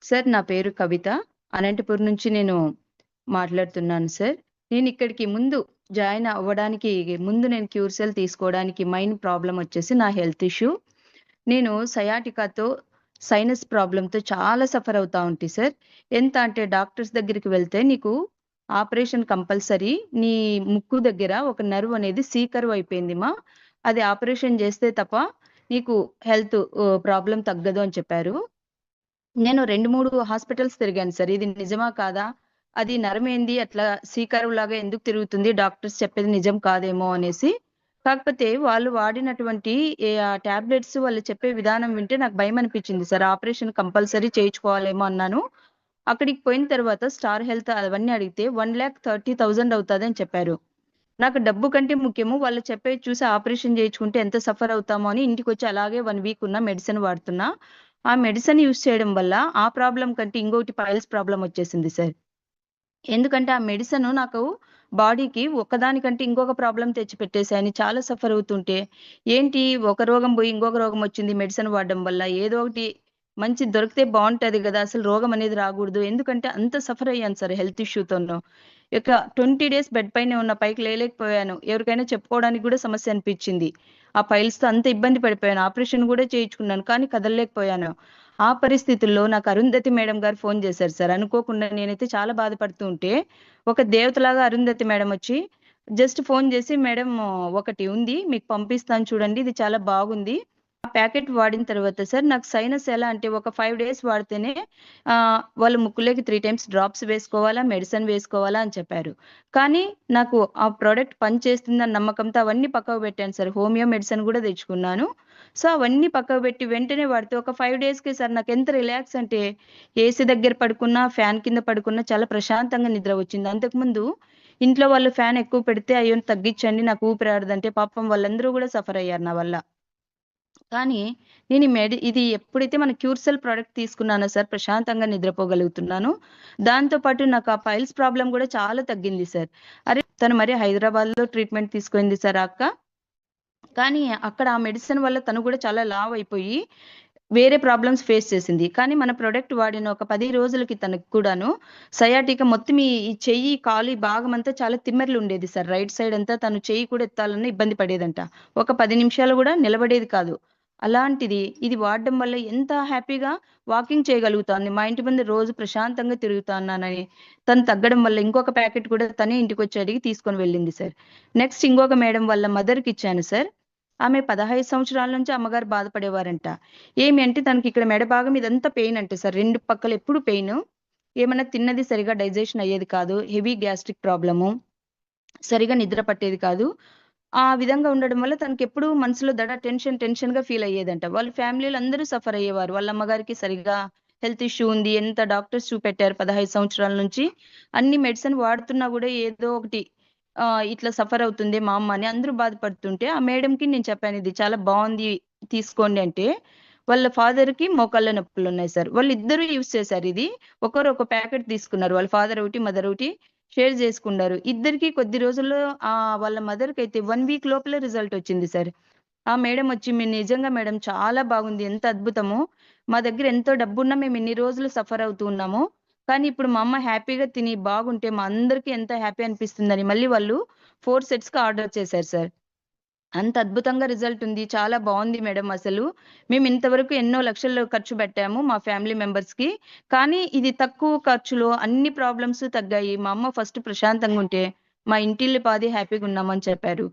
Sir నా పేరు కవిత. అనంతపురం నుంచి నేను మాట్లాడుతున్నాను సార్. నేనిక్కడికి ముందు జాయిన్ అవ్వడానికి ముందు నేను క్యూర్సెల్ తీసుకోవడానికి మెయిన్ ప్రాబ్లమ్ వచ్చేసి నా హెల్త్ ఇష్యూ. నేను సయాటికాతో, సైనస్ ప్రాబ్లమ్‌తో చాలా సఫర్ అవుతా ఉంటి సార్. ఎంత అంటే డాక్టర్స్ దగ్గరికి వెళ్తే నీకు ఆపరేషన్ కంపల్సరీ. నీ ముక్కు దగ్గర ఒక నర్వ్ అనేది సి కర్వ్ అయిపోయిందిమా. అది ఆపరేషన్ చేస్తే తప్ప నీకు హెల్త్ ప్రాబ్లమ్ తగ్గదు అని చెప్పారు. నేను 2, 3 హాస్పిటల్స్ తిరిగాను సార్. ఇది నిజమా? కాదా? అది నరమేంది అట్లా సి కర్వ్ లాగా ఎందుకు తిరుగుతుంది? డాక్టర్స్ చెప్పేది నిజం కాదేమో అనేసి. కాకపోతే వాళ్ళు వాడినటువంటి టాబ్లెట్స్ వాళ్ళు చెప్పే విధానం వింటే నాకు భయమనిపించింది సార్. ఆపరేషన్ కంపల్సరీ చేయించుకోవాలేమో అన్నాను. అక్కడికి పోయిన తర్వాత స్టార్ హెల్త్ అవన్నీ అడిగితే 1,30,000 అవుతదని చెప్పారు. నాకు డబ్బు కంటే ముఖ్యము. వాళ్ళు చెప్పేది చూసి ఆపరేషన్ చేయించుకుంటే ఎంత సఫర్ అవుతామో అని ఇంటికొచ్చి అలాగే 1 వీక్ ఉన్న మెడిసిన్ వాడుతున్నా. ఆ మెడిసిన్ యూజ్ చేయడం వల్ల ఆ ప్రాబ్లమ్ కంటే ఇంకోటి పైల్స్ ప్రాబ్లమ్ వచ్చేసింది సార్. ఎందుకంటే ఆ మెడిసిన్ నాకు బాడీకి ఒకదానికంటే ఇంకొక ప్రాబ్లమ్ తెచ్చిపెట్టేసాయని చాలా సఫర్ అవుతుంటే, ఏంటి ఒక రోగం పోయి ఇంకొక రోగం వచ్చింది మెడిసిన్ వాడడం వల్ల. ఏదో ఒకటి మంచిది దొరికితే బావుంటది గదా! అసలు రోగం అనేది రాగూడదు. ఎందుకంటే అంత సఫర్ అయ్యాను సార్ హెల్త్ ఇష్యూతోను. ఇక 20 డేస్ బెడ్ పైనే ఉన్నా. పైకి లేలేకపోయాను. ఎవరికైనా చెప్పుకోవడానికి గూడా సమస్య అనిపిచ్చింది. ఆ పైల్స్‌తో అంత ఇబ్బంది పడిపోయాను. ఆపరేషన్ గూడా చేయించుకున్నాను. కానీ కదలలేకపోయాను. ఆ పరిస్థితుల్లో నాకు అరుంధతి మేడం గారు ఫోను జేశారు సార్. అనుకోకుండా నేనైతే చాలా బాధపడుతూ ఉంటే, ఒక దేవతలాగా అరుంధతి మేడం వచ్చి జస్ట్ ఫోను జేసి, "మేడం ఒకటి ఉంది. మీకు పంపిస్తాను చూడండి. ఇది చాలా బాగుంది." ఆ ప్యాకెట్ వాడిన తర్వాత సార్ నాకు సైనస్ ఎలా అంటే ఒక 5 డేస్ వాడితేనే వాళ్ళు ముక్కులోకి 3 టైమ్స్ డ్రాప్స్ వేసుకోవాలా, మెడిసిన్ వేసుకోవాలా అని చెప్పారు. కానీ నాకు ఆ ప్రొడక్ట్ పనిచేస్తుందన్న నమ్మకంతో అవన్నీ పక్కకు పెట్టాను సార్. హోమియో మెడిసిన్ గూడా తెచ్చుకున్నాను. సో, అవన్నీ పక్కకు పెట్టి వెంటనే వాడితే ఒక 5 డేస్‌కే సార్ నాకెంత రిలాక్స్ అంటే ఏసీ దగ్గర పడుకున్నా, ఫ్యాన్ కింద పడుకున్నా చాలా ప్రశాంతంగా నిద్ర వచ్చింది. అంతకుముందు ఇంట్లో వాళ్ళు ఫ్యాన్ ఎక్కువ పెడితే అయ్యో! తగ్గించండి నాకు ఊపిరాడదంటే పాపం వాళ్ళందరూ గూడా సఫర్ అయ్యారు నా వల్ల. కానీ నేను ఇది ఎప్పుడైతే మన క్యూర్సెల్ ప్రొడక్ట్ తీసుకున్నానో సార్ ప్రశాంతంగా నిద్రపోగలుగుతున్నాను. దాంతో పాటు నాకు ఆ పైల్స్ ప్రాబ్లమ్ గూడా చాలా తగ్గింది సార్. అరే! తను మరి హైదరాబాద్‌లో ట్రీట్‌మెంట్ తీసుకుంది సార్ ఆ అక్క. కానీ అక్కడ ఆ మెడిసిన్ వల్ల తను గూడా చాలా లావు అయిపోయి వేరే ప్రాబ్లమ్స్ ఫేస్ చేసింది. కానీ మన ప్రొడక్ట్ వాడిన ఒక 10 రోజులకి తనకి కూడాను సయాటికా మొత్తం ఈ చెయ్యి, కాలు ఈ భాగమంతా చాలా తిమ్మెర్లుండేది సార్. రైట్ సైడ్ అంతా తను చెయ్యి కూడా ఎత్తాలన్నా ఇబ్బంది పడేదంట. ఒక 10 నిమిషాలు గూడా నిలబడేది కాదు. అలాంటిది ఇది వాడడం వల్ల ఎంత హ్యాపీగా వాకింగ్ చేయగలుగుతాంది. మా ఇంటి ముందు రోజు ప్రశాంతంగా తిరుగుతున్నానని తను తగ్గడం వల్ల ఇంకొక ప్యాకెట్ కూడా తనే ఇంటికొచ్చి అడిగి తీసుకొని వెళ్ళింది సార్. నెక్స్ట్ ఇంకొక మేడం వాళ్ళ మదర్‌కిచ్చాను సార్. ఆమె 15 సంవత్సరాల నుంచి అమ్మగారు బాధపడేవారంట. ఏమి అంటే తనకిక్కడ మెడ భాగం ఇదంతా పెయిన్ అంట సార్. 2 పక్కల ఎప్పుడు పెయిను. ఏమన్నా తిన్నది సరిగ్గా డైజెషన్ అయ్యేది కాదు. Heavy gastric problem. సరిగ్గా నిద్ర పట్టేది కాదు. ఆ విధంగా ఉండడం వల్ల తనకెప్పుడు మనసులో టెన్షన్‌గా ఫీల్ అయ్యేదంట. వాళ్ళ ఫ్యామిలీలో అందరూ సఫర్ అయ్యేవారు. వాళ్ళ అమ్మగారికి సరిగ్గా హెల్త్ ఇష్యూ ఉంది. ఎంత డాక్టర్స్ చూపెట్టారు 15 సంవత్సరాల నుంచి. అన్ని మెడిసిన్ వాడుతున్నా గూడా ఏదో ఒకటి ఇట్లా సఫర్ అవుతుంది మా అమ్మ అని అందరూ బాధపడుతుంటే, ఆ మేడంకి నేను చెప్పాను ఇది చాలా బావుంది తీసుకోండి అంటే, వాళ్ళ ఫాదర్‌కి మోకాళ్ళ నొప్పులున్నాయి సార్. వాళ్ళిద్దరూ యూజ్ చేశారు ఇది. ఒకరు ఒక ప్యాకెట్ తీసుకున్నారు. వాళ్ళ ఫాదర్ ఒకటి, మదర్ ఒకటి షేర్ జేసుకున్నారు. ఇద్దరికీ కొద్ది రోజుల్లో వాళ్ళ మదర్‌కైతే 1 వీక్ లోపలే రిజల్ట్ వచ్చింది సార్. ఆ మేడం వచ్చి "మీరు నిజంగా మేడం చాలా బాగుంది. ఎంత అద్భుతమో! మా దగ్గర ఎంతో డబ్బున్నా మేము ఇన్ని రోజులు సఫర్ అవుతూ ఉన్నాము. కానీ ఇప్పుడు మా అమ్మ హ్యాపీగా తిని బాగుంటే మా అందరికీ ఎంత హ్యాపీ అనిపిస్తుందని" మళ్ళీ వాళ్ళు 4 సెట్స్‌కి ఆర్డర్ చేశారు సార్. అంత అద్భుతంగా రిజల్ట్ ఉంది. చాలా బావుంది మేడం అసలు. మేము ఇంతవరకు ఎన్నో లక్షలు ఖర్చు పెట్టాము మా ఫ్యామిలీ మెంబర్స్‌కి. కానీ ఇది తక్కువ ఖర్చులో అన్ని ప్రాబ్లమ్స్ తగ్గాయి. మా అమ్మ ఫస్ట్ ప్రశాంతంగుంటే, మా ఇంటిల్లిపాది హ్యాపీగున్నామని చెప్పారు.